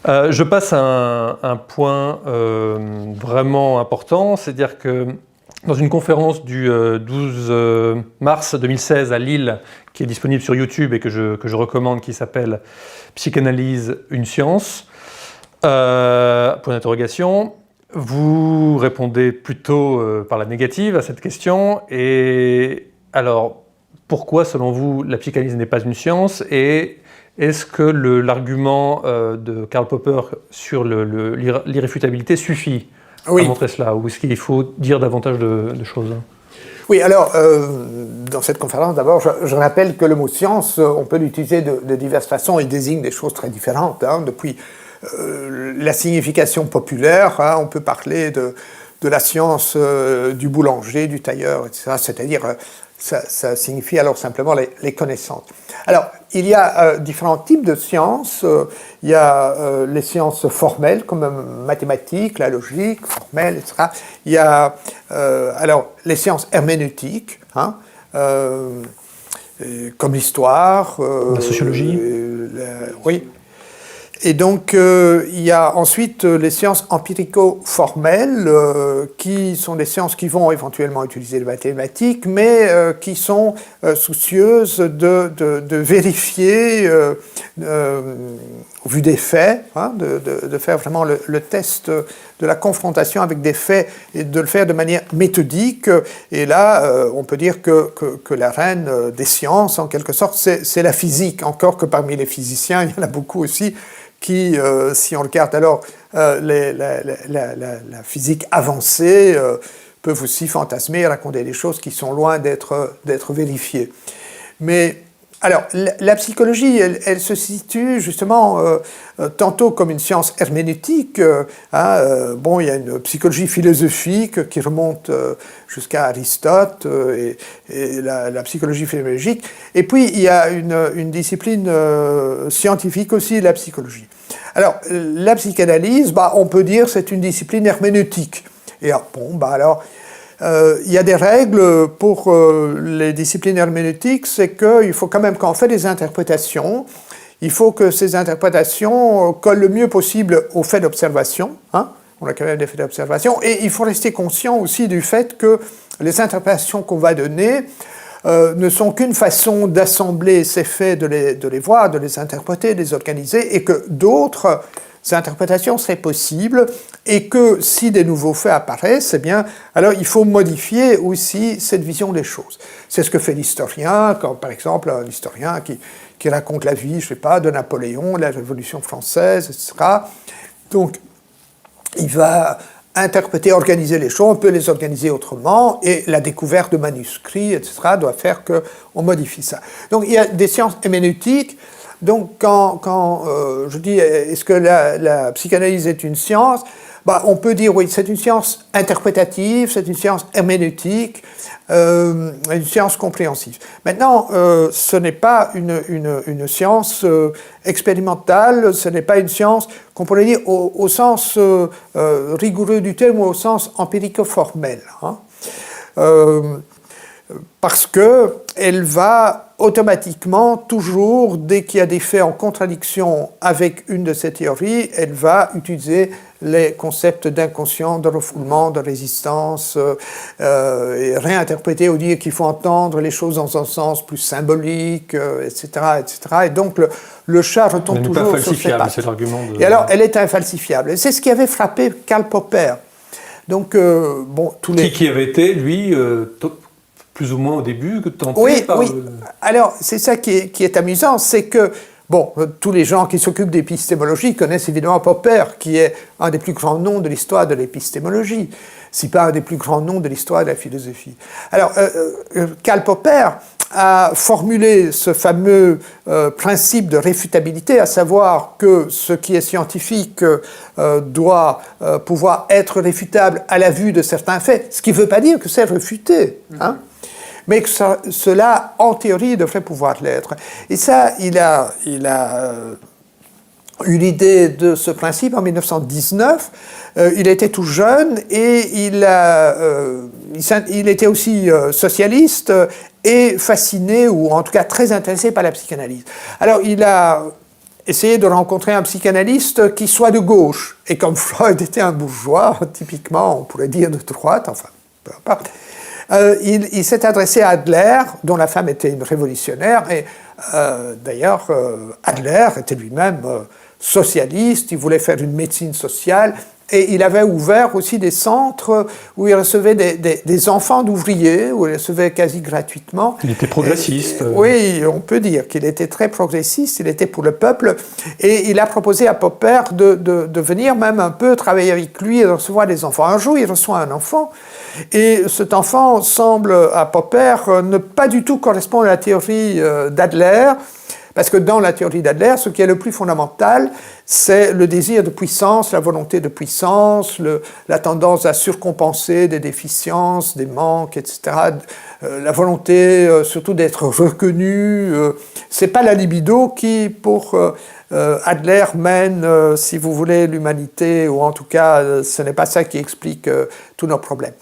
Je passe à un point vraiment important, c'est-à-dire que dans une conférence du 12 mars 2016 à Lille, qui est disponible sur YouTube et que je recommande, qui s'appelle « Psychanalyse, une science », point d'interrogation, vous répondez plutôt par la négative à cette question. Et alors, pourquoi, selon vous, la psychanalyse n'est pas une science, et est-ce que l'argument de Karl Popper sur l'irréfutabilité suffit à montrer cela, ou est-ce qu'il faut dire davantage de choses? Oui, alors, dans cette conférence, d'abord, je rappelle que le mot « science », on peut l'utiliser de diverses façons. Il désigne des choses très différentes, depuis la signification populaire, on peut parler de la science du boulanger, du tailleur, etc., c'est-à-dire ça signifie alors simplement les connaissances. Alors, il y a différents types de sciences. Il y a les sciences formelles, comme mathématiques, la logique, formelle, etc. Il y a alors les sciences herméneutiques, comme l'histoire. La sociologie. Oui. Et donc, il y a ensuite les sciences empirico-formelles, qui sont des sciences qui vont éventuellement utiliser les mathématiques, mais qui sont soucieuses de vérifier, au vu des faits, de faire vraiment le test de la confrontation avec des faits, et de le faire de manière méthodique. Et là, on peut dire que la reine des sciences, en quelque sorte, c'est la physique, encore que parmi les physiciens, il y en a beaucoup aussi qui, si on regarde alors la physique avancée, peuvent aussi fantasmer et raconter des choses qui sont loin d'être vérifiées. Mais alors, la psychologie, elle se situe justement tantôt comme une science herméneutique. Bon, il y a une psychologie philosophique qui remonte jusqu'à Aristote et la psychologie phénoménologique. Et puis, il y a une discipline scientifique aussi, la psychologie. Alors, la psychanalyse, on peut dire c'est une discipline herméneutique. Et alors, il y a des règles pour les disciplines herméneutiques, c'est qu'il faut quand même, quand on fait des interprétations, il faut que ces interprétations collent le mieux possible aux faits d'observation. On a quand même des faits d'observation. Et il faut rester conscient aussi du fait que les interprétations qu'on va donner ne sont qu'une façon d'assembler ces faits, de les voir, de les interpréter, de les organiser, et que d'autres interprétations seraient possibles, et que si des nouveaux faits apparaissent, eh bien, alors il faut modifier aussi cette vision des choses. C'est ce que fait l'historien, quand par exemple un historien qui raconte la vie, je ne sais pas, de Napoléon, de la Révolution française, etc. Donc, il va interpréter, organiser les choses, on peut les organiser autrement, et la découverte de manuscrits, etc., doit faire qu'on modifie ça. Donc, il y a des sciences herméneutiques. Donc, quand je dis est-ce que la psychanalyse est une science, on peut dire oui, c'est une science interprétative, c'est une science herméneutique, une science compréhensive. Maintenant, ce n'est pas une science expérimentale, ce n'est pas une science qu'on pourrait dire au sens rigoureux du terme, ou au sens empirico-formel. Parce qu'elle va automatiquement, toujours, dès qu'il y a des faits en contradiction avec une de ces théories, elle va utiliser les concepts d'inconscient, de refoulement, de résistance, et réinterpréter ou dire qu'il faut entendre les choses dans un sens plus symbolique, etc., etc. Et donc le chat retombe toujours sur ses pattes. C'est l'argument de... Et alors, elle est infalsifiable. Et c'est ce qui avait frappé Karl Popper. Donc, Qui avait été, lui, plus ou moins au début, tenté par... Oui. Alors, c'est ça qui est amusant, c'est que, tous les gens qui s'occupent d'épistémologie connaissent évidemment Popper, qui est un des plus grands noms de l'histoire de l'épistémologie, si pas un des plus grands noms de l'histoire de la philosophie. Alors, Karl Popper a formulé ce fameux principe de réfutabilité, à savoir que ce qui est scientifique doit pouvoir être réfutable à la vue de certains faits, ce qui ne veut pas dire que c'est réfuté, mais que cela, en théorie, devrait pouvoir l'être. Et ça, il a eu l'idée de ce principe en 1919. Il était tout jeune et il était aussi socialiste et fasciné, ou en tout cas très intéressé par la psychanalyse. Alors, il a essayer de rencontrer un psychanalyste qui soit de gauche. Et comme Freud était un bourgeois, typiquement, on pourrait dire de droite, enfin, peu importe, il s'est adressé à Adler, dont la femme était une révolutionnaire, et d'ailleurs, Adler était lui-même socialiste, il voulait faire une médecine sociale, et il avait ouvert aussi des centres où il recevait des enfants d'ouvriers, où il recevait quasi gratuitement. Il était progressiste. Oui, on peut dire qu'il était très progressiste, il était pour le peuple, et il a proposé à Popper de venir même un peu travailler avec lui et de recevoir des enfants. Un jour, il reçoit un enfant, et cet enfant semble à Popper ne pas du tout correspondre à la théorie d'Adler, parce que dans la théorie d'Adler, ce qui est le plus fondamental, c'est le désir de puissance, la volonté de puissance, la tendance à surcompenser des déficiences, des manques, etc. La volonté surtout d'être reconnu. C'est pas la libido qui, pour Adler, mène, si vous voulez, l'humanité, ou en tout cas, ce n'est pas ça qui explique tous nos problèmes.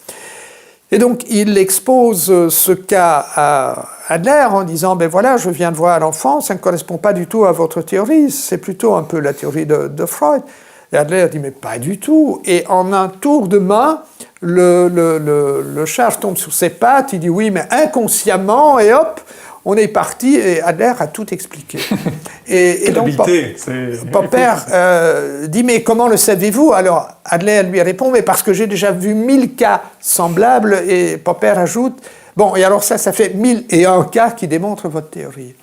Et donc, il expose ce cas à Adler en disant « Ben voilà, je viens de voir l'enfant, ça ne correspond pas du tout à votre théorie, c'est plutôt un peu la théorie de Freud. » Et Adler dit « Mais pas du tout. » Et en un tour de main, le charge tombe sur ses pattes, il dit « Oui, mais inconsciemment, et hop !» On est parti et Adler a tout expliqué. Et donc Popper dit « Mais comment le savez-vous » Alors Adler lui répond « Mais parce que j'ai déjà vu 1000 cas semblables. » Et Popper ajoute « Bon, et alors ça fait 1001 cas qui démontrent votre théorie. »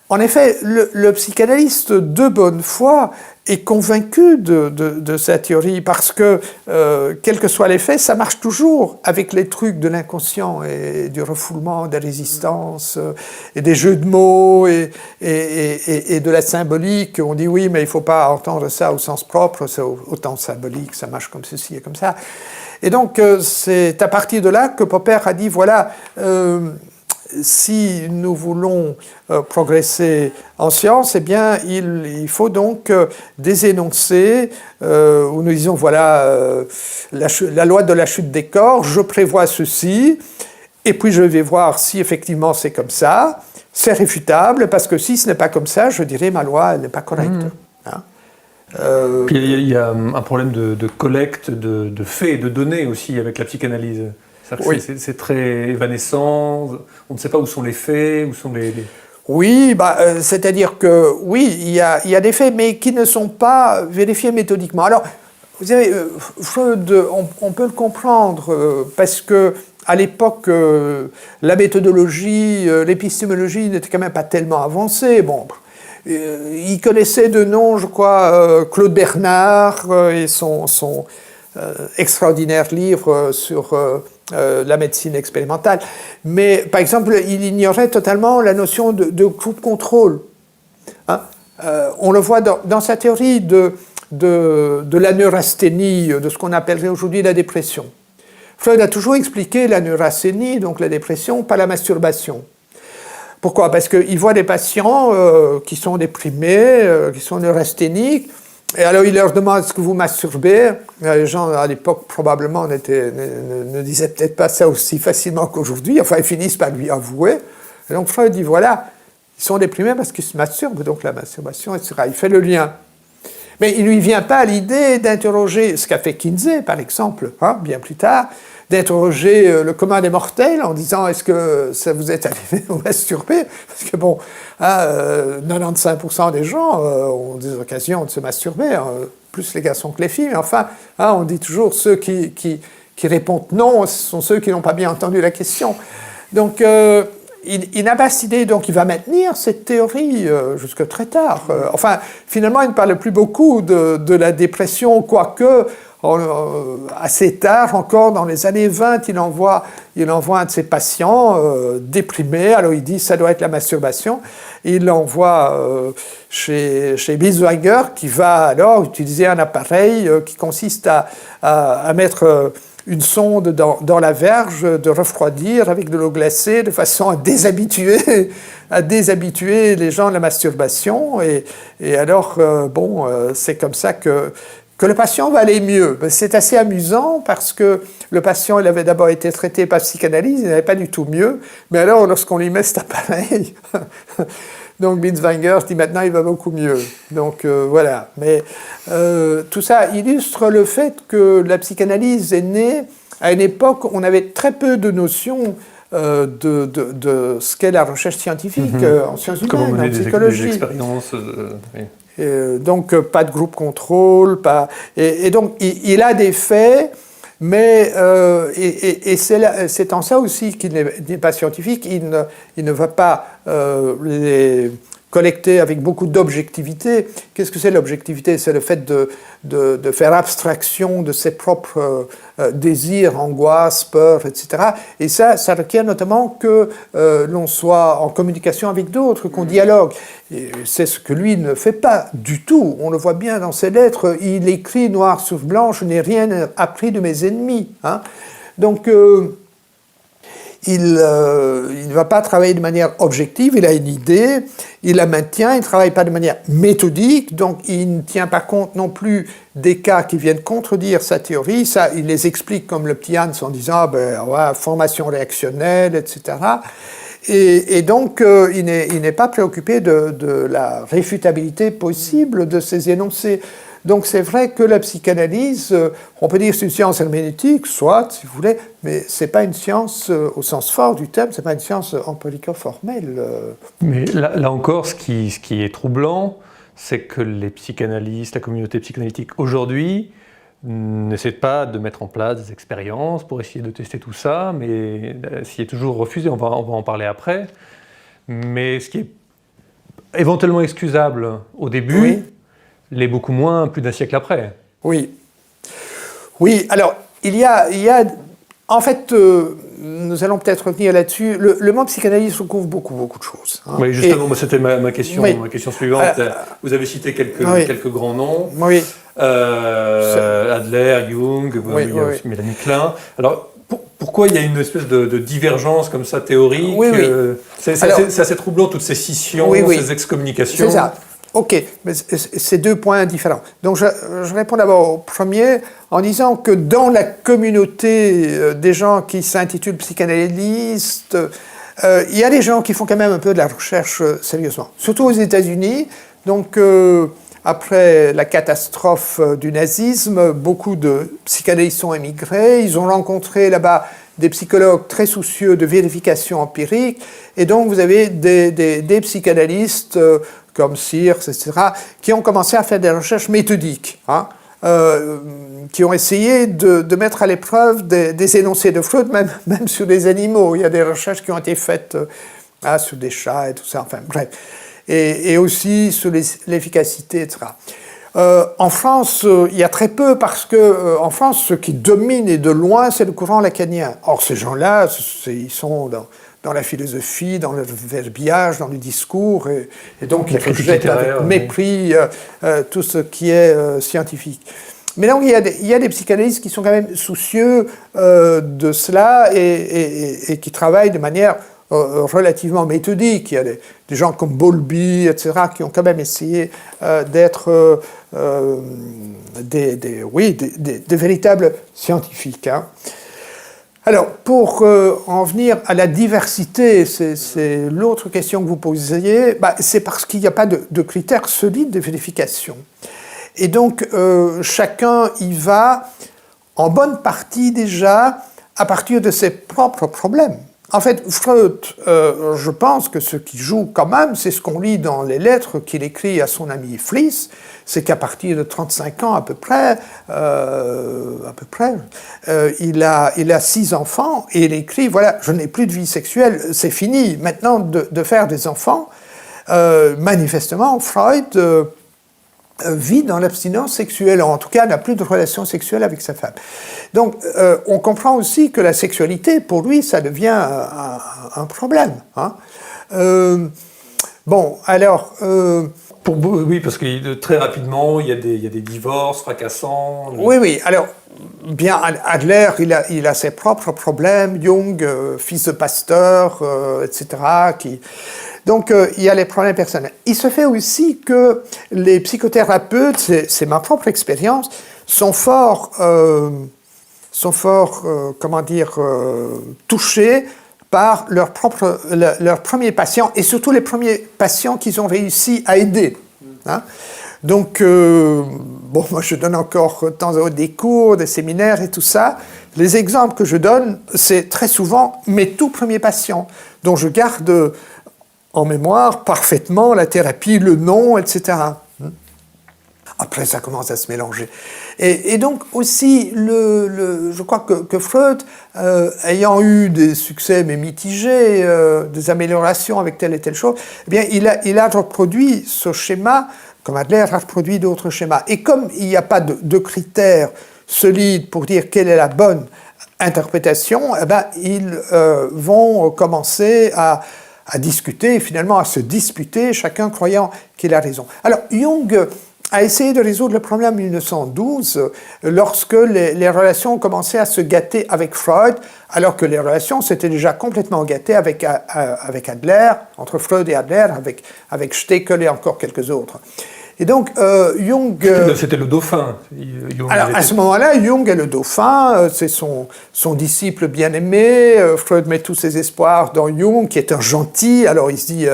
En effet, le psychanalyste de bonne foi est convaincu de sa théorie parce que, quels que soient les faits, ça marche toujours avec les trucs de l'inconscient et du refoulement, des résistances, et des jeux de mots et de la symbolique. On dit oui, mais il ne faut pas entendre ça au sens propre, c'est autant symbolique, ça marche comme ceci et comme ça. Et donc, c'est à partir de là que Popper a dit, voilà, si nous voulons progresser en science, eh bien, il faut donc des énoncés où nous disons, voilà, la loi de la chute des corps, je prévois ceci, et puis je vais voir si effectivement c'est comme ça, c'est réfutable, parce que si ce n'est pas comme ça, je dirais ma loi, elle n'est pas correcte. Hein. Puis il y a un problème de collecte de faits et de données aussi avec la psychanalyse. Oui. C'est très évanescent, on ne sait pas où sont les faits, où sont les... Oui, c'est-à-dire que oui, il y a des faits, mais qui ne sont pas vérifiés méthodiquement. Alors, vous savez, Freud, on peut le comprendre, parce que à l'époque, la méthodologie, l'épistémologie n'était quand même pas tellement avancée. Bon, il connaissait de nom, je crois, Claude Bernard et son extraordinaire livre sur la médecine expérimentale. Mais, par exemple, il ignorait totalement la notion de groupe contrôle. Hein? On le voit dans sa théorie de la neurasthénie, de ce qu'on appellerait aujourd'hui la dépression. Freud a toujours expliqué la neurasthénie, donc la dépression, par la masturbation. Pourquoi ? Parce qu'il voit des patients qui sont déprimés, qui sont neurasthéniques, et alors il leur demande « est-ce que vous masturbez ?» Les gens à l'époque probablement ne disaient peut-être pas ça aussi facilement qu'aujourd'hui, enfin ils finissent par lui avouer. Et donc Freud dit voilà, ils sont déprimés parce qu'ils se masturbent, donc la masturbation, etc. Il fait le lien. Mais il ne lui vient pas à l'idée d'interroger, ce qu'a fait Kinsey par exemple, hein, bien plus tard, d'interroger le commun des mortels en disant est-ce que ça vous est arrivé de vous masturber ? Parce que bon, 95% des gens ont des occasions de se masturber, hein, plus les garçons que les filles, mais enfin, hein, on dit toujours ceux qui répondent non, ce sont ceux qui n'ont pas bien entendu la question. Donc, il n'a pas cette idée, donc il va maintenir cette théorie jusque très tard. Enfin, finalement, il ne parle plus beaucoup de la dépression, quoique assez tard, encore dans les années 20, il envoie un de ses patients déprimé, alors il dit ça doit être la masturbation, il l'envoie chez Bieswanger qui va alors utiliser un appareil qui consiste à mettre une sonde dans la verge, de refroidir avec de l'eau glacée de façon à déshabituer les gens de la masturbation, et alors c'est comme ça que le patient va aller mieux. C'est assez amusant parce que le patient, il avait d'abord été traité par psychanalyse, il n'allait pas du tout mieux, mais alors lorsqu'on lui met cet appareil, Donc Binswanger dit maintenant il va beaucoup mieux. Donc voilà. Mais tout ça illustre le fait que la psychanalyse est née à une époque où on avait très peu de notions de ce qu'est la recherche scientifique en sciences humaines, en psychologie. Des expériences. Oui. Donc pas de groupe contrôle, pas. Et donc il a des faits. Mais c'est en ça aussi qu'il n'est pas scientifique. Il ne va pas les collecter avec beaucoup d'objectivité. Qu'est-ce que c'est l'objectivité? C'est le fait de faire abstraction de ses propres désirs, angoisses, peurs, etc. Et ça requiert notamment que l'on soit en communication avec d'autres, qu'on dialogue. Et c'est ce que lui ne fait pas du tout. On le voit bien dans ses lettres. Il écrit noir sur blanc, je n'ai rien appris de mes ennemis. Hein. Donc, il ne va pas travailler de manière objective, il a une idée, il la maintient, il ne travaille pas de manière méthodique, donc il ne tient pas compte non plus des cas qui viennent contredire sa théorie. Ça, il les explique comme le petit Hans en disant formation réactionnelle, etc. Et donc, il n'est pas préoccupé de la réfutabilité possible de ces énoncés. Donc c'est vrai que la psychanalyse, on peut dire que c'est une science herméneutique, soit, si vous voulez, mais ce n'est pas une science au sens fort du terme, ce n'est pas une science empirico-formelle. Mais là encore, ce qui est troublant, c'est que les psychanalystes, la communauté psychanalytique aujourd'hui, n'essaie pas de mettre en place des expériences pour essayer de tester tout ça, mais s'y est toujours refusé, on va en parler après. Mais ce qui est éventuellement excusable au début, oui, l'est beaucoup moins plus d'un siècle après. Oui. Oui, alors, il y a en fait, nous allons peut-être revenir là-dessus, le monde psychanalyste recouvre beaucoup de choses. Hein. Oui, justement, c'était ma question, oui, ma question suivante. Vous avez cité quelques grands noms. Oui. Adler, Jung, il y a aussi Mélanie Klein. Alors, pourquoi il y a une espèce de divergence comme ça théorique? C'est assez troublant, toutes ces scissions, ces excommunications. C'est ça. Ok, mais c'est deux points différents. Donc je réponds d'abord au premier en disant que dans la communauté des gens qui s'intitulent psychanalystes, il y a des gens qui font quand même un peu de la recherche sérieusement, surtout aux États-Unis. Donc après la catastrophe du nazisme, beaucoup de psychanalystes sont émigrés. Ils ont rencontré là-bas des psychologues très soucieux de vérification empirique. Et donc vous avez des psychanalystes comme Sears, etc., qui ont commencé à faire des recherches méthodiques, hein, qui ont essayé de mettre à l'épreuve des énoncés de Freud, même sur des animaux. Il y a des recherches qui ont été faites sur des chats et tout ça, enfin bref. Et aussi sur l'efficacité, etc. En France, il y a très peu parce que en France, ce qui domine et de loin, c'est le courant lacanien. Or, ces gens-là, ils sont dans la philosophie, dans le verbiage, dans le discours, et donc ils rejettent avec mépris tout ce qui est scientifique. Mais donc il y a des psychanalystes qui sont quand même soucieux de cela et qui travaillent de manière relativement méthodique. Il y a des gens comme Bowlby, etc., qui ont quand même essayé d'être des véritables scientifiques. Hein. Alors, pour en venir à la diversité, c'est l'autre question que vous posiez, c'est parce qu'il n'y a pas de critères solides de vérification. Et donc, chacun y va, en bonne partie déjà, à partir de ses propres problèmes. En fait, Freud, je pense que ce qui joue quand même, c'est ce qu'on lit dans les lettres qu'il écrit à son ami Fliess, c'est qu'à partir de 35 ans à peu près, il a 6 enfants et il écrit, voilà, je n'ai plus de vie sexuelle, c'est fini, maintenant de faire des enfants. Manifestement, Freud vit dans l'abstinence sexuelle, en tout cas n'a plus de relation sexuelle avec sa femme. Donc on comprend aussi que la sexualité, pour lui, ça devient un problème. Hein. Bon, alors... oui, parce que très rapidement, il y a des divorces fracassants. Oui, alors, bien, Adler, il a ses propres problèmes, Jung, fils de pasteur, etc., Donc, il y a les problèmes personnels. Il se fait aussi que les psychothérapeutes, c'est ma propre expérience, sont fort touchés par leurs premiers patients, et surtout les premiers patients qu'ils ont réussi à aider. Hein. Donc, bon, moi je donne encore de temps à autre des cours, des séminaires et tout ça. Les exemples que je donne, c'est très souvent mes tout premiers patients, dont je garde en mémoire parfaitement la thérapie, le nom, etc. Après, ça commence à se mélanger. Et donc aussi, je crois que Freud, ayant eu des succès mais mitigés, des améliorations avec telle et telle chose, eh bien, il a reproduit ce schéma, comme Adler a reproduit d'autres schémas. Et comme il n'y a pas de critères solides pour dire quelle est la bonne interprétation, eh bien, ils vont commencer à discuter, et finalement à se disputer, chacun croyant qu'il a raison. Alors, Jung a essayé de résoudre le problème en 1912, lorsque les relations ont commencé à se gâter avec Freud, alors que les relations s'étaient déjà complètement gâtées avec Adler, entre Freud et Adler, avec Stekel et encore quelques autres. Et donc, Jung... C'était le dauphin. Alors, à ce moment-là, Jung est le dauphin, c'est son disciple bien-aimé. Freud met tous ses espoirs dans Jung, qui est un gentil. Alors, il se dit,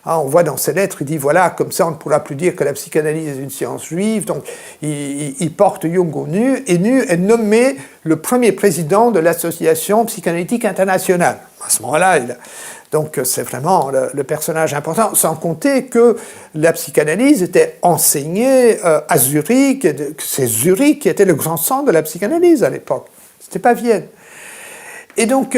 on voit dans ses lettres, il dit, voilà, comme ça, on ne pourra plus dire que la psychanalyse est une science juive. Donc, il porte Jung au nu, et nu est nommé le premier président de l'Association psychanalytique internationale. À ce moment-là, donc c'est vraiment le personnage important, sans compter que la psychanalyse était enseignée à Zurich, c'est Zurich qui était le grand centre de la psychanalyse à l'époque, c'était pas Vienne. Et donc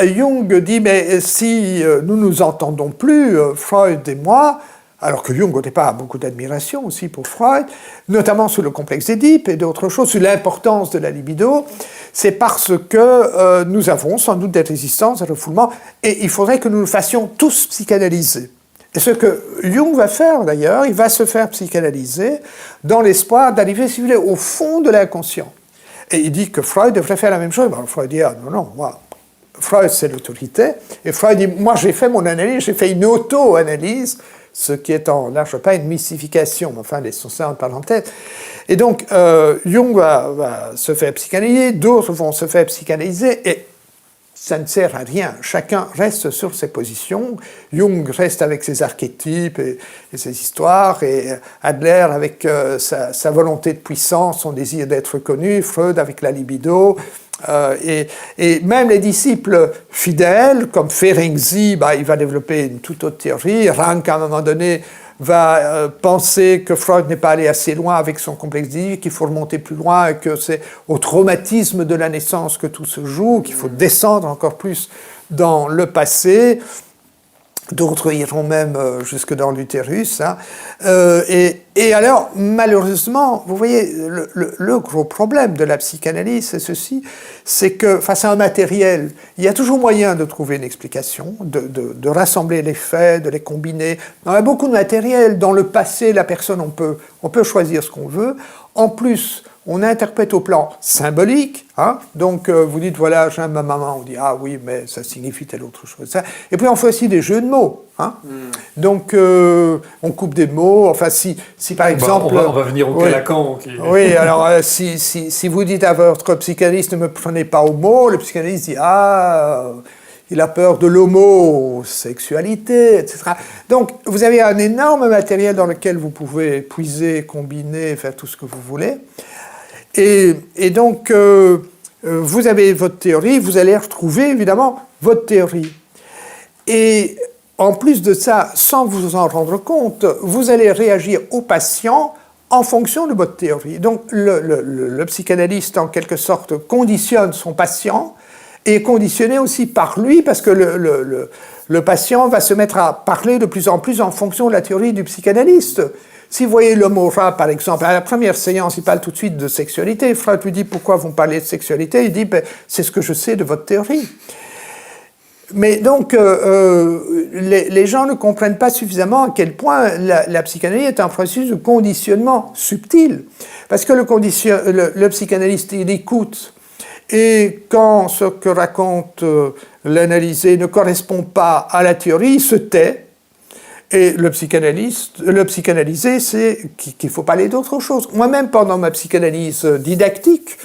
Jung dit, mais si nous nous entendons plus, Freud et moi, alors que Jung au départ a beaucoup d'admiration aussi pour Freud, notamment sur le complexe d'Édipe et d'autres choses, sur l'importance de la libido, c'est parce que nous avons sans doute des résistances à refoulement, et il faudrait que nous nous fassions tous psychanalyser. Et ce que Jung va faire d'ailleurs, il va se faire psychanalyser dans l'espoir d'arriver, si vous voulez, au fond de l'inconscient. Et il dit que Freud devrait faire la même chose. Bon, Freud dit, ah, non, moi, Freud c'est l'autorité, et Freud dit, moi j'ai fait mon analyse, j'ai fait une auto-analyse, ce qui est en large pas une mystification, mais enfin, laissons ça en parenthèse. Et donc, Jung va se faire psychanalyser, d'autres vont se faire psychanalyser, et ça ne sert à rien. Chacun reste sur ses positions. Jung reste avec ses archétypes et ses histoires, et Adler avec sa volonté de puissance, son désir d'être connu, Freud avec la libido, et même les disciples fidèles, comme Ferenczi, il va développer une toute autre théorie. Rank, à un moment donné, va penser que Freud n'est pas allé assez loin avec son complexe d'Édipe, qu'il faut remonter plus loin, et que c'est au traumatisme de la naissance que tout se joue, qu'il faut descendre encore plus dans le passé. D'autres iront même jusque dans l'utérus. Hein. Et alors, malheureusement, vous voyez, le gros problème de la psychanalyse, c'est ceci, c'est que face à un matériel, il y a toujours moyen de trouver une explication, de rassembler les faits, de les combiner. Il y a beaucoup de matériel. Dans le passé, la personne, on peut choisir ce qu'on veut. En plus, on interprète au plan symbolique, hein? Donc vous dites, voilà, j'aime ma maman, on dit, ah oui, mais ça signifie telle autre chose. Ça. Et puis on fait aussi des jeux de mots. Hein? Donc on coupe des mots, enfin si par exemple... On va venir au cas Lacan. Oui, alors si vous dites à votre psychanalyste, ne me prenez pas au mot, le psychanalyste dit, il a peur de l'homosexualité, etc. Donc vous avez un énorme matériel dans lequel vous pouvez puiser, combiner, faire tout ce que vous voulez. Et donc, vous avez votre théorie, vous allez retrouver évidemment votre théorie. Et en plus de ça, sans vous en rendre compte, vous allez réagir au patient en fonction de votre théorie. Donc, le psychanalyste, en quelque sorte, conditionne son patient et est conditionné aussi par lui, parce que le patient va se mettre à parler de plus en plus en fonction de la théorie du psychanalyste. Si vous voyez l'homme au rat, par exemple, à la première séance, il parle tout de suite de sexualité. Freud lui dit, pourquoi vous parlez de sexualité? Il dit, c'est ce que je sais de votre théorie. Mais donc, les gens ne comprennent pas suffisamment à quel point la psychanalyse est un processus de conditionnement subtil. Parce que le psychanalyste, il écoute, et quand ce que raconte l'analysé ne correspond pas à la théorie, il se tait. Et le psychanalysé, c'est qu'il faut parler d'autre chose. Moi-même, pendant ma psychanalyse didactique,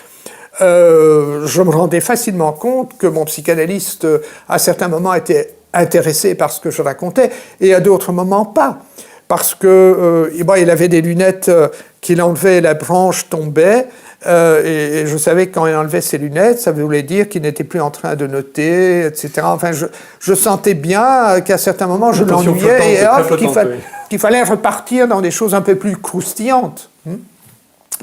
je me rendais facilement compte que mon psychanalyste, à certains moments, était intéressé par ce que je racontais, et à d'autres moments pas. Parce que il avait des lunettes qu'il enlevait, la branche tombait, et je savais que quand il enlevait ses lunettes, ça voulait dire qu'il n'était plus en train de noter, etc. Enfin, je sentais bien qu'à certains moments, je l'ennuyais, et qu'il fallait repartir dans des choses un peu plus croustillantes.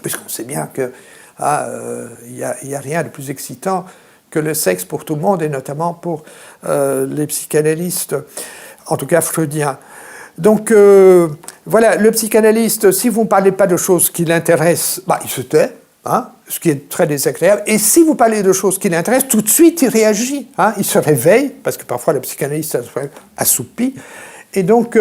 Puisqu'on sait bien que y a rien de plus excitant que le sexe pour tout le monde, et notamment pour les psychanalystes, en tout cas freudiens. Donc, voilà, le psychanalyste, si vous ne parlez pas de choses qui l'intéressent, il se tait, ce qui est très désagréable. Et si vous parlez de choses qui l'intéressent, tout de suite, il réagit. Il se réveille, parce que parfois le psychanalyste assoupit. Et donc,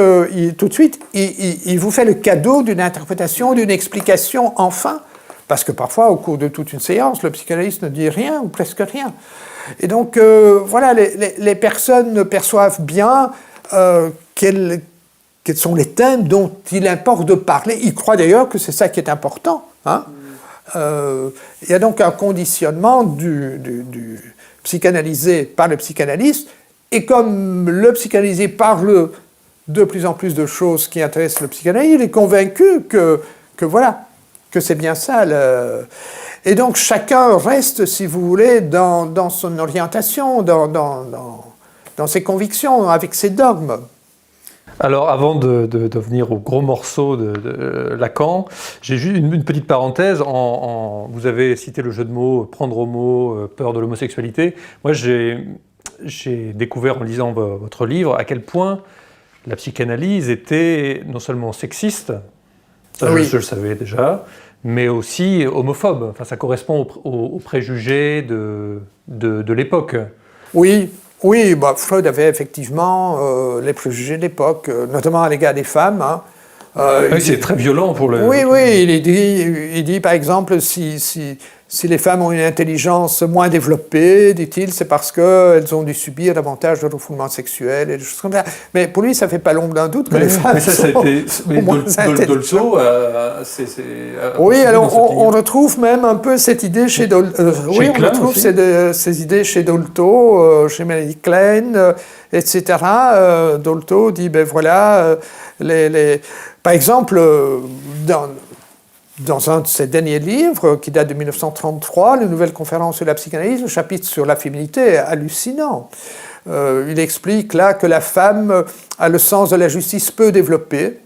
tout de suite, il vous fait le cadeau d'une interprétation, d'une explication, enfin. Parce que parfois, au cours de toute une séance, le psychanalyste ne dit rien, ou presque rien. Et donc, voilà, les personnes perçoivent bien quels sont les thèmes dont il importe de parler. Ils croient d'ailleurs que c'est ça qui est important. Il y a donc un conditionnement du psychanalysé par le psychanalyste, et comme le psychanalysé parle de plus en plus de choses qui intéressent le psychanalyste, il est convaincu que voilà, que c'est bien ça. Et donc chacun reste, si vous voulez, dans son orientation, dans ses convictions, avec ses dogmes. Alors, avant de venir au gros morceau de Lacan, j'ai juste une petite parenthèse. Vous avez cité le jeu de mots, prendre au mot, peur de l'homosexualité. Moi, j'ai découvert en lisant votre livre à quel point la psychanalyse était non seulement sexiste, ça je le savais déjà, mais aussi homophobe. Enfin, ça correspond aux préjugés de l'époque. Oui, Freud avait effectivement les préjugés de l'époque, notamment à l'égard des femmes. C'est très violent pour le... Oui, il dit par exemple, si les femmes ont une intelligence moins développée, dit-il, c'est parce qu'elles ont dû subir davantage de refoulement sexuel et des choses comme ça. Mais pour lui, ça ne fait pas l'ombre d'un doute que les femmes Dolto, oui, alors on retrouve même un peu cette idée chez Dolto. Oui, on retrouve ces idées chez Dolto, chez Melanie Klein, etc. Dolto dit, ben voilà, par exemple, dans un de ses derniers livres, qui date de 1933, les Nouvelles conférences sur la psychanalyse, le chapitre sur la féminité est hallucinant. Il explique là que la femme a le sens de la justice peu développé.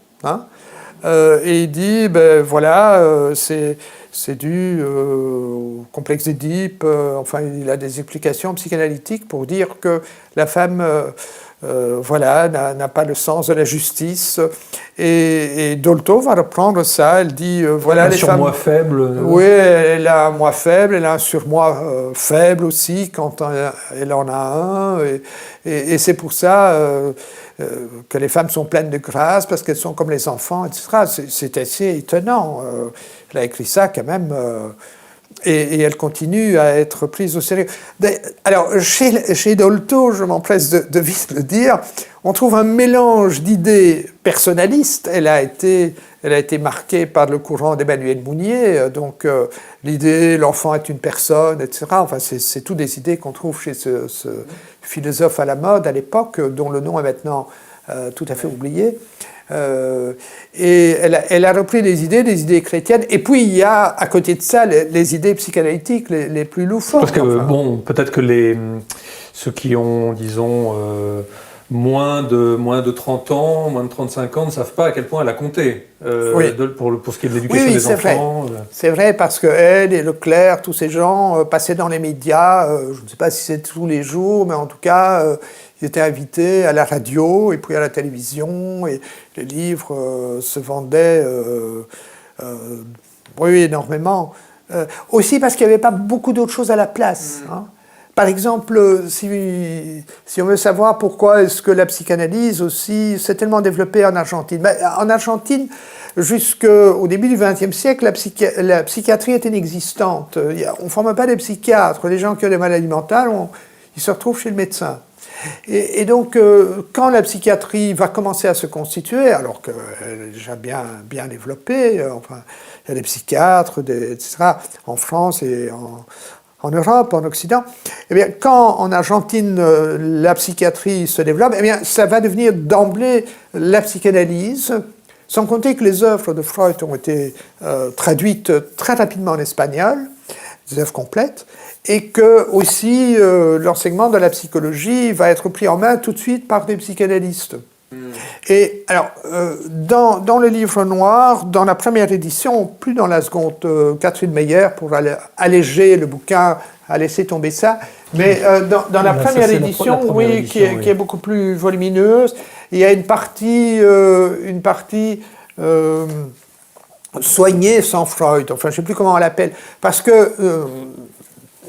Et il dit, ben voilà, c'est dû au complexe d'Édipe. Enfin, il a des explications psychanalytiques pour dire que la femme... n'a pas le sens de la justice. Et Dolto va reprendre ça, elle dit, voilà, les femmes... Un surmoi faible. Oui, elle a un moi faible, elle a un surmoi faible aussi, quand elle en a un, et c'est pour ça que les femmes sont pleines de grâce, parce qu'elles sont comme les enfants, etc. C'est assez étonnant. Elle a écrit ça quand même... Et elle continue à être prise au sérieux. Alors, chez Dolto, je m'empresse de vite le dire, on trouve un mélange d'idées personnalistes. Elle a été marquée par le courant d'Emmanuel Mounier, donc l'idée l'enfant est une personne, etc. Enfin, c'est toutes des idées qu'on trouve chez ce philosophe à la mode à l'époque, dont le nom est maintenant tout à fait oublié. Et elle a repris des idées chrétiennes, et puis il y a à côté de ça les idées psychanalytiques les plus loufoques. Parce que peut-être que ceux qui ont, disons, moins de 30 ans, moins de 35 ans, ne savent pas à quel point elle a compté pour ce qui est de l'éducation des enfants. C'est vrai, parce qu'elle et Leclerc, tous ces gens passaient dans les médias, je ne sais pas si c'est tous les jours, mais en tout cas... ils étaient invités à la radio et puis à la télévision, et les livres se vendaient énormément. Aussi parce qu'il n'y avait pas beaucoup d'autres choses à la place. Par exemple, si on veut savoir pourquoi est-ce que la psychanalyse aussi s'est tellement développée en Argentine. En Argentine, jusqu'au début du XXe siècle, la psychiatrie était inexistante. On ne forme pas des psychiatres. Les gens qui ont des maladies mentales, ils se retrouvent chez le médecin. Et donc, quand la psychiatrie va commencer à se constituer, alors qu'elle est déjà bien développée, il y a des psychiatres, etc., en France et en Europe, en Occident. Eh bien, quand en Argentine, la psychiatrie se développe, eh bien, ça va devenir d'emblée la psychanalyse, sans compter que les œuvres de Freud ont été traduites très rapidement en espagnol, des œuvres complètes, et que aussi l'enseignement de la psychologie va être pris en main tout de suite par des psychanalystes. Et alors, dans le livre noir, dans la première édition, plus dans la seconde, Catherine Meyer, pour alléger le bouquin, a laissé tomber ça, mais dans la première édition, oui, qui est beaucoup plus volumineuse, il y a une partie soignée sans Freud, enfin je ne sais plus comment on l'appelle, parce que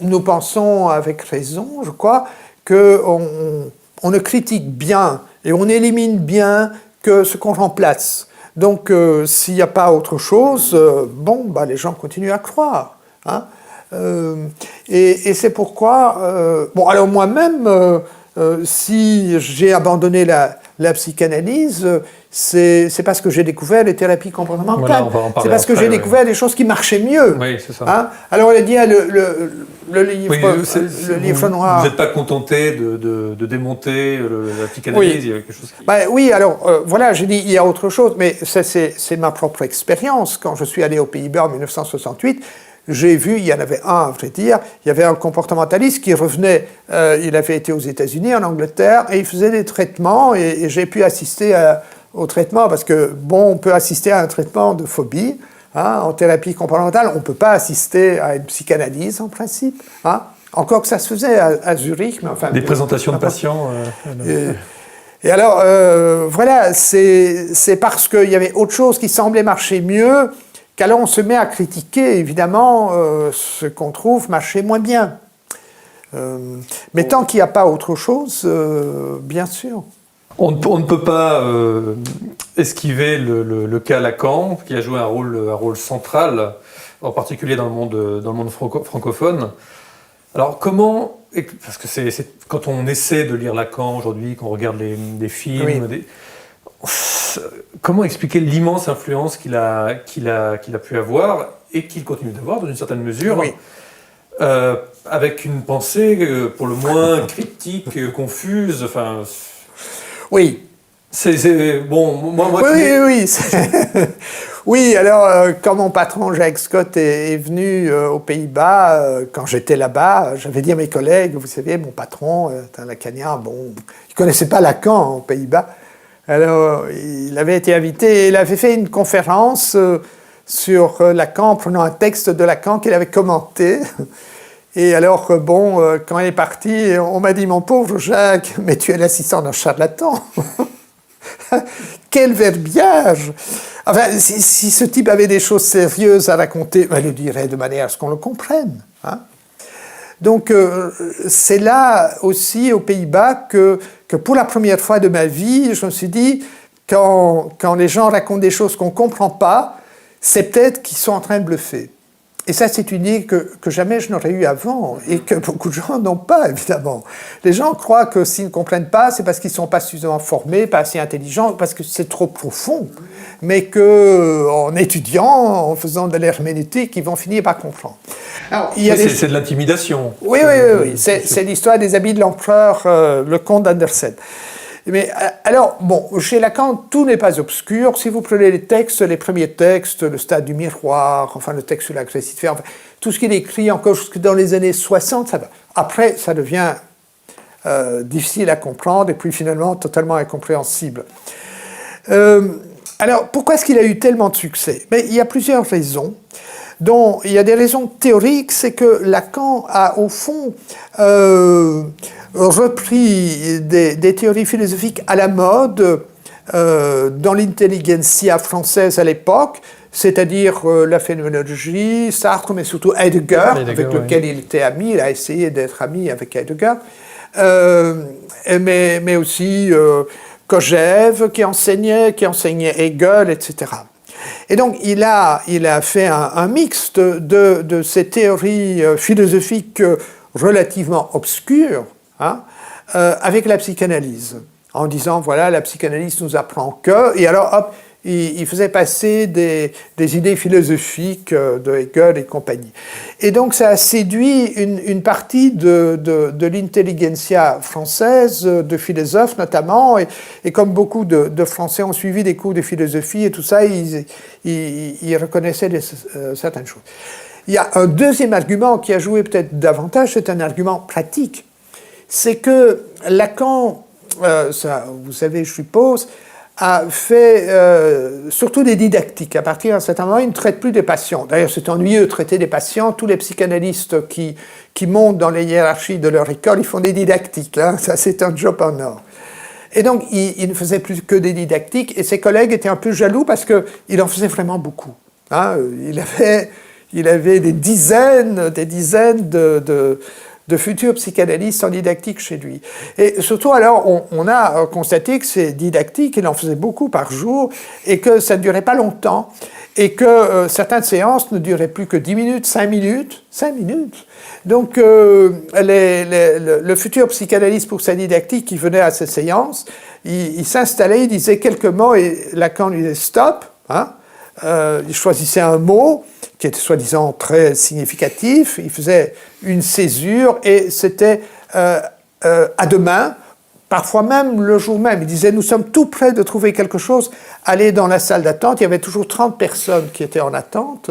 nous pensons avec raison, je crois, qu'on ne critique bien et on élimine bien que ce qu'on remplace. Donc, s'il n'y a pas autre chose, les gens continuent à croire. Hein. Et c'est pourquoi... alors moi-même, si j'ai abandonné la psychanalyse, c'est parce que j'ai découvert les thérapies comportementales. Voilà, c'est parce que j'ai découvert des choses qui marchaient mieux. Oui, c'est ça. Hein. Alors, on a dit, le livre noir... Vous n'êtes pas contenté de démonter la psychanalyse, il y a quelque chose qui... oui, alors, voilà, j'ai dit, il y a autre chose, mais ça, c'est ma propre expérience. Quand je suis allé aux Pays-Bas en 1968, j'ai vu, il y en avait un, à vrai dire, il y avait un comportementaliste qui revenait, il avait été aux États-Unis, en Angleterre, et il faisait des traitements, et j'ai pu assister au traitement, parce que, on peut assister à un traitement de phobie, hein, en thérapie comportementale, on ne peut pas assister à une psychanalyse, en principe, hein, encore que ça se faisait à Zurich, mais enfin... Des présentations de patients... Et alors, voilà, c'est parce qu'il y avait autre chose qui semblait marcher mieux, qu'alors on se met à critiquer, évidemment, ce qu'on trouve marcher moins bien. Mais tant qu'il n'y a pas autre chose, bien sûr. On ne peut pas esquiver le cas Lacan, qui a joué un rôle central, en particulier dans le monde francophone. Alors comment... Parce que c'est quand on essaie de lire Lacan aujourd'hui, qu'on regarde des films... Oui. Comment expliquer l'immense influence qu'il a pu avoir et qu'il continue d'avoir dans une certaine mesure, oui. Avec une pensée pour le moins cryptique, confuse, enfin... Oui. Moi, oui. Oui, alors, quand mon patron Jacques Scott est venu aux Pays-Bas, quand j'étais là-bas, j'avais dit à mes collègues, vous savez, mon patron est un lacanien, il ne connaissait pas Lacan aux Pays-Bas. Alors, il avait été invité et il avait fait une conférence sur Lacan, en prenant un texte de Lacan qu'il avait commenté. Et alors, quand il est parti, on m'a dit, mon pauvre Jacques, mais tu es l'assistant d'un charlatan. Quel verbiage! Enfin, si ce type avait des choses sérieuses à raconter, il le dirait de manière à ce qu'on le comprenne. Hein. Donc, c'est là aussi, aux Pays-Bas, que pour la première fois de ma vie, je me suis dit, quand les gens racontent des choses qu'on ne comprend pas, c'est peut-être qu'ils sont en train de bluffer. Et ça, c'est une idée que jamais je n'aurais eue avant, et que beaucoup de gens n'ont pas, évidemment. Les gens croient que s'ils ne comprennent pas, c'est parce qu'ils ne sont pas suffisamment formés, pas assez intelligents, parce que c'est trop profond, mais qu'en étudiant, en faisant de l'herméneutique, ils vont finir par comprendre. Alors, c'est de l'intimidation. Oui. C'est l'histoire des habits de l'empereur, le comte d'Andersen. Mais alors, chez Lacan, tout n'est pas obscur. Si vous prenez les textes, les premiers textes, le stade du miroir, enfin le texte sur l'agressivité, enfin, tout ce qu'il écrit encore jusque dans les années 60, ça va. Après, ça devient difficile à comprendre et puis finalement totalement incompréhensible. Alors, pourquoi est-ce qu'il a eu tellement de succès? Il y a plusieurs raisons. Donc, il y a des raisons théoriques, c'est que Lacan a au fond repris des théories philosophiques à la mode dans l'intelligentsia française à l'époque, c'est-à-dire la phénoménologie, Sartre, mais surtout Heidegger, avec lequel il était ami, il a essayé d'être ami avec Heidegger, mais aussi Kojève qui enseignait Hegel, etc. Et donc, il a fait un mixte de ces théories philosophiques relativement obscures, hein, avec la psychanalyse, en disant, voilà, la psychanalyse nous apprend que, et alors, hop, il faisait passer des idées philosophiques de Hegel et compagnie. Et donc ça a séduit une partie de l'intelligentsia française, de philosophes notamment, et comme beaucoup de Français ont suivi des cours de philosophie et tout ça, ils reconnaissaient certaines choses. Il y a un deuxième argument qui a joué peut-être davantage, c'est un argument pratique. C'est que Lacan, ça, vous savez, je suppose, a fait surtout des didactiques. À partir d'un certain moment, il ne traite plus des patients. D'ailleurs, c'est ennuyeux de traiter des patients. Tous les psychanalystes qui montent dans les hiérarchies de leur école, ils font des didactiques. Hein. Ça, c'est un job en or. Et donc, il ne faisait plus que des didactiques, et ses collègues étaient un peu jaloux parce qu'il en faisait vraiment beaucoup. Hein. Il avait des dizaines de futurs psychanalystes en didactique chez lui. Et surtout, alors, on a constaté que ces didactiques, il en faisait beaucoup par jour, et que ça ne durait pas longtemps, et que certaines séances ne duraient plus que 10 minutes, 5 minutes. 5 minutes. Donc, le futur psychanalyste pour sa didactique qui venait à ces séances, il s'installait, il disait quelques mots, et Lacan lui disait « stop hein ». Il choisissait un mot qui était soi-disant très significatif, il faisait une césure et c'était à demain, parfois même le jour même. Il disait « nous sommes tout près de trouver quelque chose, allez dans la salle d'attente ». Il y avait toujours 30 personnes qui étaient en attente,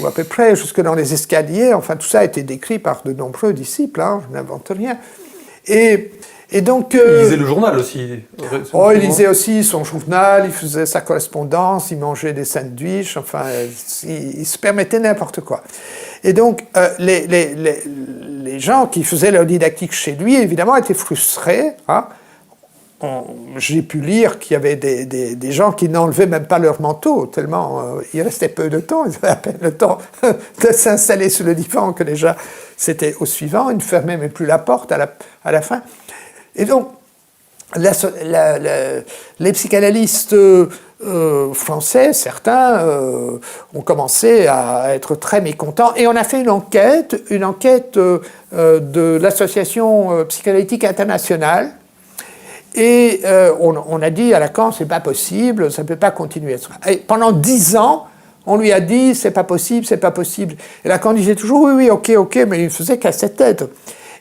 ou à peu près jusque dans les escaliers. Enfin, tout ça a été décrit par de nombreux disciples, hein, je n'invente rien. Et donc, il lisait le journal aussi. Il lisait aussi son journal, il faisait sa correspondance, il mangeait des sandwichs, enfin, il se permettait n'importe quoi. Et donc, les gens qui faisaient leur didactique chez lui, évidemment, étaient frustrés. Hein. J'ai pu lire qu'il y avait des gens qui n'enlevaient même pas leur manteau, tellement il restait peu de temps, ils avaient à peine le temps de s'installer sur le divan que déjà c'était au suivant, ils ne fermaient même plus la porte à la fin. Et donc, les psychanalystes français, certains, ont commencé à être très mécontents. Et on a fait une enquête de l'Association psychanalytique internationale. Et on a dit à Lacan, c'est pas possible, ça ne peut pas continuer. Et pendant 10 ans, on lui a dit, c'est pas possible, c'est pas possible. Et Lacan disait toujours, oui, ok, mais il faisait qu'à sa tête.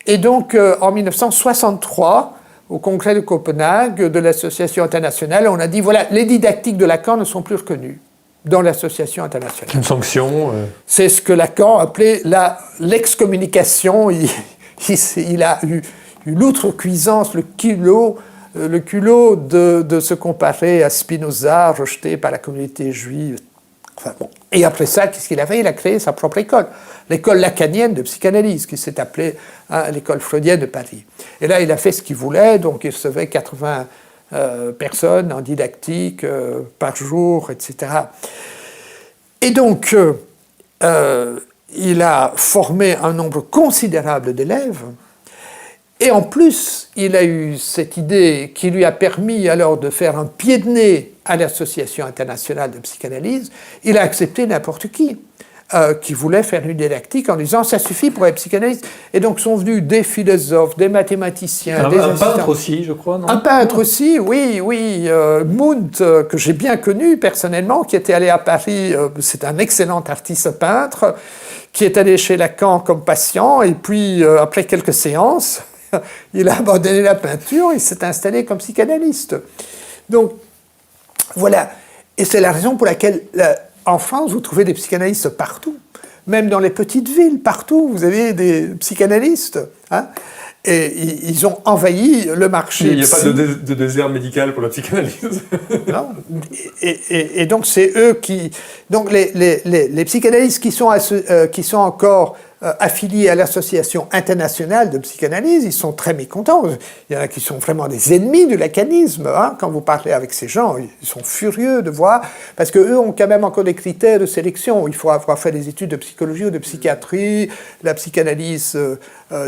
Et donc, en 1963, au congrès de Copenhague de l'Association internationale, on a dit, voilà, les didactiques de Lacan ne sont plus reconnues dans l'Association internationale. Une sanction. C'est ce que Lacan appelait l'excommunication. Il a eu l'outrecuidance, le culot de se comparer à Spinoza, rejeté par la communauté juive. Enfin, bon. Et après ça, qu'est-ce qu'il a fait ? Il a créé sa propre école, l'école lacanienne de psychanalyse, qui s'est appelée l'école freudienne de Paris. Et là, il a fait ce qu'il voulait, donc il recevait 80 personnes en didactique par jour, etc. Et donc, il a formé un nombre considérable d'élèves. Et en plus, il a eu cette idée qui lui a permis alors de faire un pied de nez à l'Association internationale de psychanalyse. Il a accepté n'importe qui voulait faire une didactique en disant « ça suffit pour être psychanalyste ». Et donc sont venus des philosophes, des mathématiciens, des assistants. Un peintre aussi, je crois, non ? Un peintre aussi, oui. Munt, que j'ai bien connu personnellement, qui était allé à Paris, c'est un excellent artiste peintre, qui est allé chez Lacan comme patient, et puis après quelques séances, il a abandonné la peinture, il s'est installé comme psychanalyste. Donc, voilà. Et c'est la raison pour laquelle, en France, vous trouvez des psychanalystes partout. Même dans les petites villes, partout, vous avez des psychanalystes. Hein, et ils ont envahi le marché. Il n'y a pas de désert médical pour la psychanalyse. Non. Et donc, c'est eux qui... Donc, les psychanalystes qui sont encore affiliés à l'Association internationale de psychanalyse, ils sont très mécontents. Il y en a qui sont vraiment des ennemis du lacanisme. Hein. Quand vous parlez avec ces gens, ils sont furieux de voir, parce qu'eux ont quand même encore des critères de sélection. Il faut avoir fait des études de psychologie ou de psychiatrie. La psychanalyse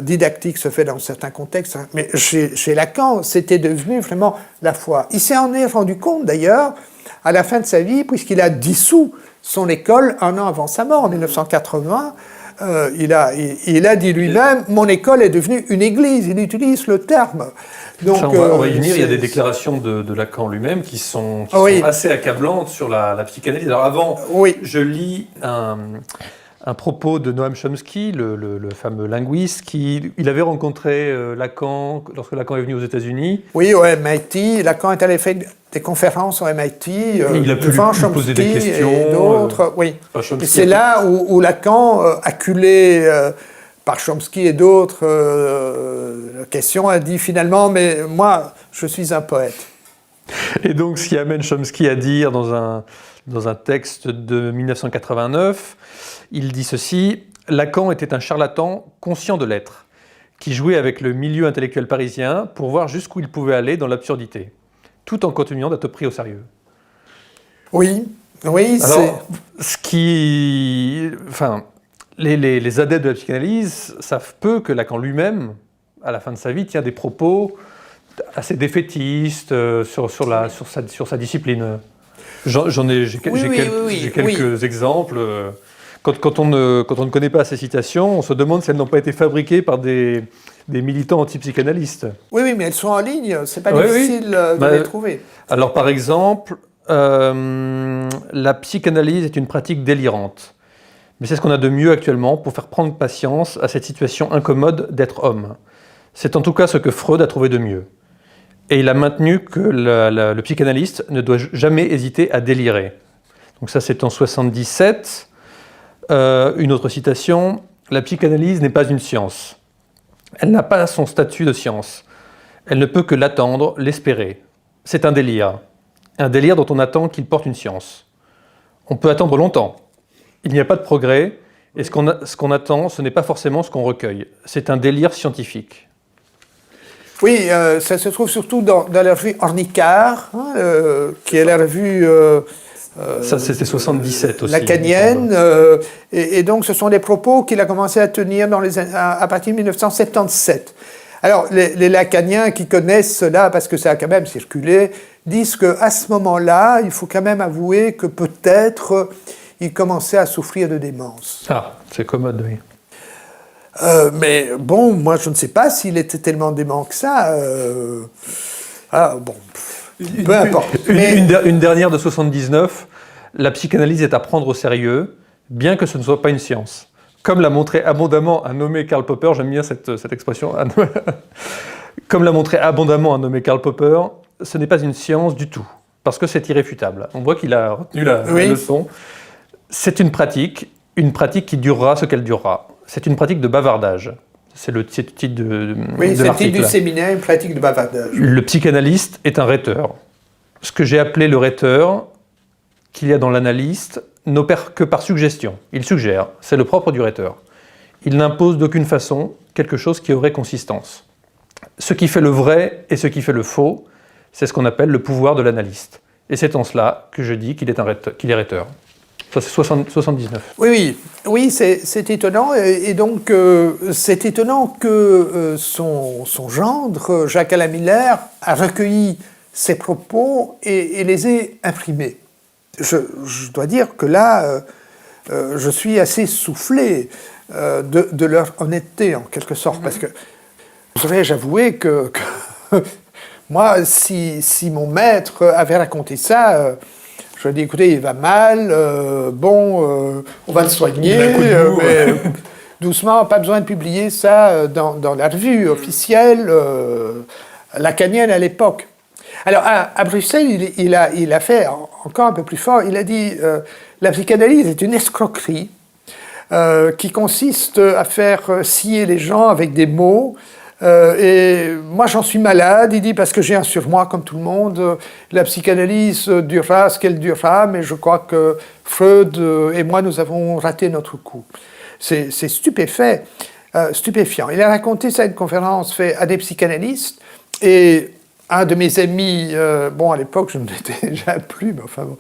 didactique se fait dans certains contextes. Hein. Mais chez Lacan, c'était devenu vraiment la foi. Il s'en est rendu compte, d'ailleurs, à la fin de sa vie, puisqu'il a dissous son école un an avant sa mort, en 1980, Il a dit lui-même, mon école est devenue une église. Il utilise le terme. Donc, ça, on va y venir. Il y a des déclarations de Lacan lui-même qui sont assez accablantes sur la psychanalyse. Alors avant, je lis un propos de Noam Chomsky, le fameux linguiste, il avait rencontré Lacan lorsque Lacan est venu aux États-Unis. Oui, au MIT. Lacan est allé faire des conférences au MIT. Il a pu lui poser des questions. Et d'autres, et c'est là où Lacan, acculé par Chomsky et d'autres questions, a dit finalement, mais moi, je suis un poète. Et donc, ce qui amène Chomsky à dire dans un texte de 1989, il dit ceci: Lacan était un charlatan conscient de l'être, qui jouait avec le milieu intellectuel parisien pour voir jusqu'où il pouvait aller dans l'absurdité, tout en continuant d'être pris au sérieux. Oui, alors, les adeptes de la psychanalyse savent peu que Lacan lui-même, à la fin de sa vie, tient des propos assez défaitistes sur sa discipline. J'ai quelques exemples. Quand on ne connaît pas ces citations, on se demande si elles n'ont pas été fabriquées par des militants anti-psychanalystes. Oui, mais elles sont en ligne, c'est pas difficile de les trouver. Alors par exemple, la psychanalyse est une pratique délirante. Mais c'est ce qu'on a de mieux actuellement pour faire prendre patience à cette situation incommode d'être homme. C'est en tout cas ce que Freud a trouvé de mieux. Et il a maintenu que le psychanalyste ne doit jamais hésiter à délirer. Donc ça, c'est en 1977. Une autre citation: la psychanalyse n'est pas une science. Elle n'a pas son statut de science. Elle ne peut que l'attendre, l'espérer. C'est un délire dont on attend qu'il porte une science. On peut attendre longtemps. Il n'y a pas de progrès, et ce qu'on attend, ce n'est pas forcément ce qu'on recueille. C'est un délire scientifique. Oui, ça se trouve surtout dans la revue Ornicard, qui est la revue... ça, c'était 77 aussi. Lacanienne, et donc ce sont des propos qu'il a commencé à tenir à partir de 1977. Alors, les lacaniens qui connaissent cela, parce que ça a quand même circulé, disent qu'à ce moment-là, il faut quand même avouer que peut-être il commençait à souffrir de démence. Ah, c'est commode, oui. Mais bon, moi je ne sais pas s'il était tellement dément que ça. Peu importe. Une dernière de 79, la psychanalyse est à prendre au sérieux, bien que ce ne soit pas une science. Comme l'a montré abondamment un nommé Karl Popper, j'aime bien cette expression, comme l'a montré abondamment un nommé Karl Popper, ce n'est pas une science du tout, parce que c'est irréfutable. On voit qu'il a retenu la leçon. C'est une pratique qui durera ce qu'elle durera. C'est une pratique de bavardage. C'est le titre de l'article. Oui, c'est le titre du séminaire, une pratique de bavardage. Le psychanalyste est un rhéteur. Ce que j'ai appelé le rhéteur, qu'il y a dans l'analyste, n'opère que par suggestion. Il suggère, c'est le propre du rhéteur. Il n'impose d'aucune façon quelque chose qui aurait consistance. Ce qui fait le vrai et ce qui fait le faux, c'est ce qu'on appelle le pouvoir de l'analyste. Et c'est en cela que je dis qu'il est rhéteur. Ça, c'est 79. Oui, c'est étonnant. Et donc, c'est étonnant que son gendre, Jacques-Alain Miller, a recueilli ses propos et les ait imprimés. Je dois dire que là, je suis assez soufflé de leur honnêteté, en quelque sorte, parce que, devrais-je avouer que moi, si mon maître avait raconté ça... je lui ai dit, écoutez, il va mal, on va le soigner, mais doucement, pas besoin de publier ça dans la revue officielle lacanienne à l'époque. Alors, à Bruxelles, il a fait encore un peu plus fort, il a dit, la psychanalyse est une escroquerie qui consiste à faire scier les gens avec des mots. Et moi j'en suis malade, il dit, parce que j'ai un surmoi comme tout le monde. La psychanalyse durera ce qu'elle durera, mais je crois que Freud et moi nous avons raté notre coup. C'est stupéfiant. Il a raconté ça à une conférence faite à des psychanalystes, et un de mes amis, à l'époque je ne l'étais déjà plus, mais enfin bon,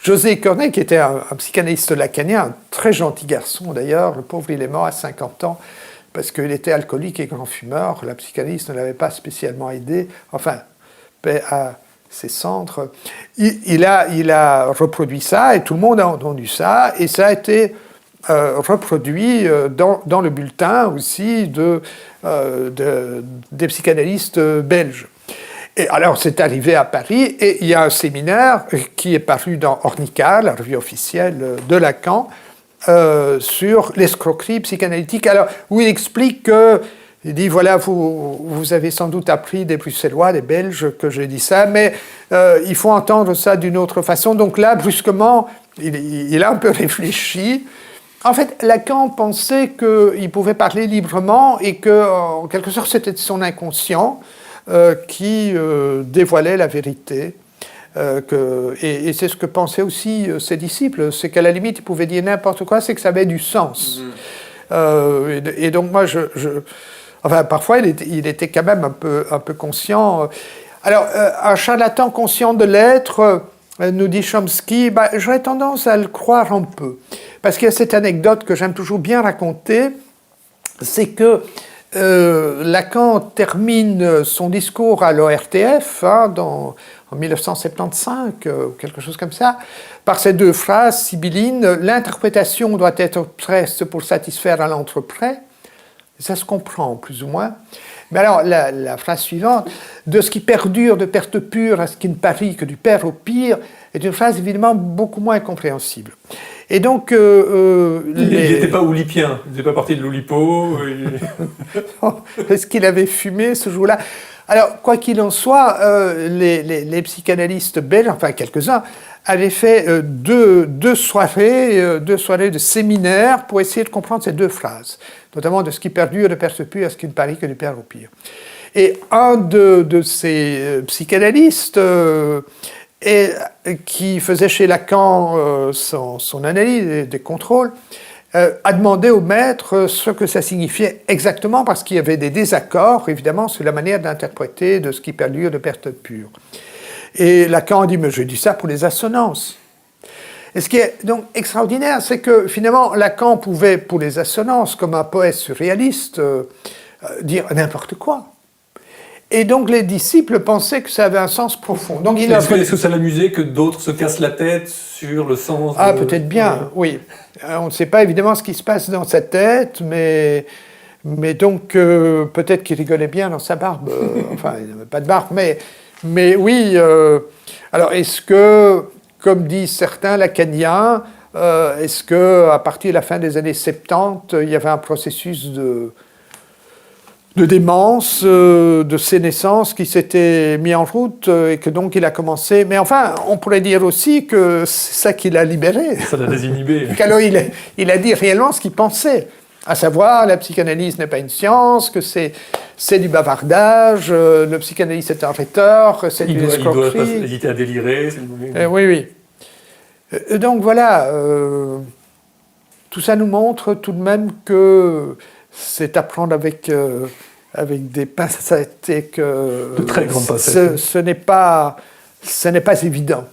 José Cornet, qui était un psychanalyste lacanien, un très gentil garçon d'ailleurs, le pauvre il est mort à 50 ans, parce qu'il était alcoolique et grand fumeur. La psychanalyse ne l'avait pas spécialement aidé. Enfin, à ses centres. Il a reproduit ça, et tout le monde a entendu ça, et ça a été reproduit dans le bulletin aussi des psychanalystes belges. Et alors, c'est arrivé à Paris, et il y a un séminaire qui est paru dans Ornica, la revue officielle de Lacan, sur l'escroquerie psychanalytique. Alors, où il explique que, il dit, voilà, vous avez sans doute appris des Bruxellois, des Belges, que j'ai dit ça, mais il faut entendre ça d'une autre façon. Donc là, brusquement, il a un peu réfléchi. En fait, Lacan pensait qu'il pouvait parler librement et que, en quelque sorte, c'était son inconscient qui dévoilait la vérité. Et c'est ce que pensaient aussi ses disciples, c'est qu'à la limite, ils pouvaient dire n'importe quoi, c'est que ça avait du sens. Et donc moi, enfin, parfois, il était quand même un peu conscient. Alors, un charlatan conscient de l'être, nous dit Chomsky, j'aurais tendance à le croire un peu. Parce qu'il y a cette anecdote que j'aime toujours bien raconter, c'est que Lacan termine son discours à l'ORTF en 1975, ou quelque chose comme ça, par ces deux phrases sibyllines. L'interprétation doit être preste pour satisfaire à l'entrepret. Ça se comprend, plus ou moins. Mais alors, la phrase suivante, de ce qui perdure de perte pure à ce qui ne parie que du père au pire, est une phrase évidemment beaucoup moins compréhensible. Et donc, il n'était pas oulipien, il n'était pas parti de l'Oulipo. Est-ce qu'il avait fumé ce jour-là? Alors, quoi qu'il en soit, les psychanalystes belges, enfin quelques-uns, avaient fait deux soirées de séminaire pour essayer de comprendre ces deux phrases, notamment de ce qui perdure de perte pure à ce qui ne parie que du père au pire. Et un de ces psychanalystes qui faisait chez Lacan son analyse des contrôles, a demandé au maître ce que ça signifiait exactement, parce qu'il y avait des désaccords, évidemment, sur la manière d'interpréter de ce qui perdure de perte pure. Et Lacan a dit, mais j'ai dit ça pour les assonances. Et ce qui est donc extraordinaire, c'est que finalement, Lacan pouvait, pour les assonances, comme un poète surréaliste, dire n'importe quoi. Et donc les disciples pensaient que ça avait un sens profond. Donc, est-ce que ça l'amusait que d'autres se cassent la tête sur le sens Ah, peut-être bien, oui. On ne sait pas évidemment ce qui se passe dans sa tête, mais donc peut-être qu'il rigolait bien dans sa barbe. Enfin, il n'avait pas de barbe, mais oui. Alors, est-ce que, comme disent certains lacaniens, est-ce qu'à partir de la fin des années 70, il y avait un processus de démence, de sénescence qui s'était mis en route et que donc il a commencé... Mais enfin, on pourrait dire aussi que c'est ça qui l'a libéré. Ça l'a désinhibé. Alors il a dit réellement ce qu'il pensait, à savoir la psychanalyse n'est pas une science, que c'est du bavardage, le psychanalyste est un rhéteur, c'est du escroquerie. Il doit pas hésiter à délirer. Oui. Donc voilà, tout ça nous montre tout de même que c'est à prendre avec des pincettes et que de très grandes pincettes. Ce n'est pas évident.